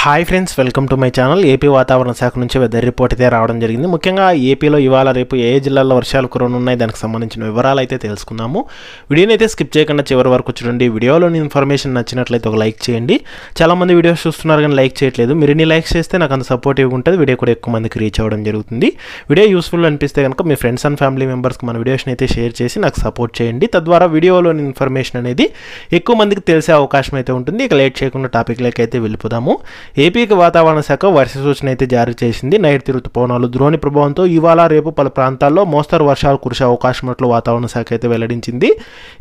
Hi friends, welcome to my channel. AP వాతావరణ శాఖ నుంచి వెదర్ రిపోర్ట్ అయితే రావడం జరిగింది. ముఖ్యంగా ఏపీలో ఇవాళ రేపు ఏ జిల్లాల్లో వర్షాలు కురవనున్నాయి, దానికి సంబంధించిన వివరాలు అయితే తెలుసుకుందాము. వీడియోని అయితే స్కిప్ చేయకుండా చివరి వరకు చూడండి. వీడియోలోని ఇన్ఫర్మేషన్ నచ్చినట్లయితే ఒక లైక్ చేయండి. చాలామంది వీడియోస్ చూస్తున్నారు కానీ లైక్ చేయట్లేదు. మీరు ఇన్ని లైక్స్ చేస్తే నాకు అంత సపోర్టివ్గా ఉంటుంది, వీడియో కూడా ఎక్కువ మందికి రీచ్ అవ్వడం జరుగుతుంది. వీడియో యూస్ఫుల్ అనిపిస్తే కనుక మీ ఫ్రెండ్స్ అండ్ ఫ్యామిలీ మెంబర్స్కి మన వీడియోస్ని అయితే షేర్ చేసి నాకు సపోర్ట్ చేయండి. తద్వారా వీడియోలోని ఇన్ఫర్మేషన్ అనేది ఎక్కువ మందికి తెలిసే అవకాశం అయితే ఉంటుంది. ఇక లేట్ చేయకుండా టాపిక్లోకి అయితే వెళ్ళిపోదాము. ఏపీకి వాతావరణ శాఖ వర్ష సూచన అయితే జారీ చేసింది. నైరుతి రుతుపవనాలు ద్రోణి ప్రభావంతో ఇవాళ రేపు పలు ప్రాంతాల్లో మోస్తరు వర్షాలు కురిసే అవకాశం ఉన్నట్లు వాతావరణ శాఖ అయితే వెల్లడించింది.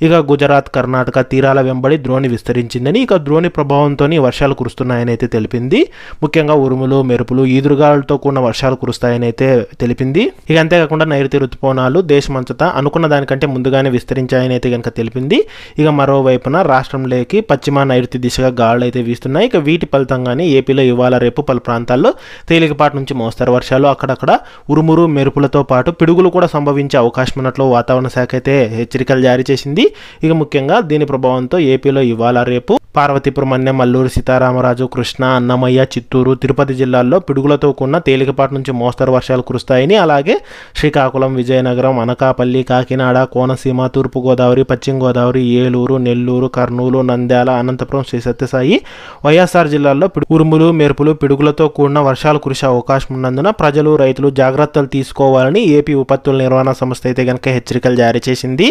ఇక గుజరాత్, కర్ణాటక తీరాల వెంబడి ద్రోణి విస్తరించిందని, ఇక ద్రోణి ప్రభావంతో వర్షాలు కురుస్తున్నాయని అయితే తెలిపింది. ముఖ్యంగా ఉరుములు, మెరుపులు, ఈదురుగాలతో కూడిన వర్షాలు కురుస్తాయని అయితే తెలిపింది. ఇక అంతేకాకుండా నైరుతి రుతుపవనాలు దేశమంతటా అనుకున్న దానికంటే ముందుగానే విస్తరించాయని అయితే కనుక తెలిపింది. ఇక మరోవైపున రాష్ట్రంలోకి పశ్చిమ నైరుతి దిశగా గాలులు అయితే వీస్తున్నాయి. ఇక వీటి ఫలితంగానే ఏపీలో ఇవాళ రేపు పలు ప్రాంతాల్లో తేలికపాటి నుంచి మోస్తరు వర్షాలు, అక్కడక్కడ ఉరుమురు మెరుపులతో పాటు పిడుగులు కూడా సంభవించే అవకాశం ఉన్నట్లు వాతావరణ శాఖ అయితే హెచ్చరికలు జారీ చేసింది. ఇక ముఖ్యంగా దీని ప్రభావంతో ఏపీలో ఇవాళ రేపు పార్వతీపురం, మన్యం, అల్లూరు సీతారామరాజు, కృష్ణా, అన్నమయ్య, చిత్తూరు, తిరుపతి జిల్లాల్లో పిడుగులతో కూడిన తేలికపాటి నుంచి మోస్తరు వర్షాలు కురుస్తాయని, అలాగే శ్రీకాకుళం, విజయనగరం, అనకాపల్లి, కాకినాడ, కోనసీమ, తూర్పుగోదావరి, పశ్చిమ గోదావరి, ఏలూరు, నెల్లూరు, కర్నూలు, నంద్యాల, అనంతపురం, శ్రీ సత్యసాయి, వైఎస్ఆర్ జిల్లాల్లో ఉరుములు మెరుపులు పిడుగులతో కూడిన వర్షాలు కురిసే అవకాశం ఉన్నందున ప్రజలు, రైతులు జాగ్రత్తలు తీసుకోవాలని ఏపీ విపత్తుల నిర్వహణ సంస్థ అయితే కనుక హెచ్చరికలు జారీ చేసింది.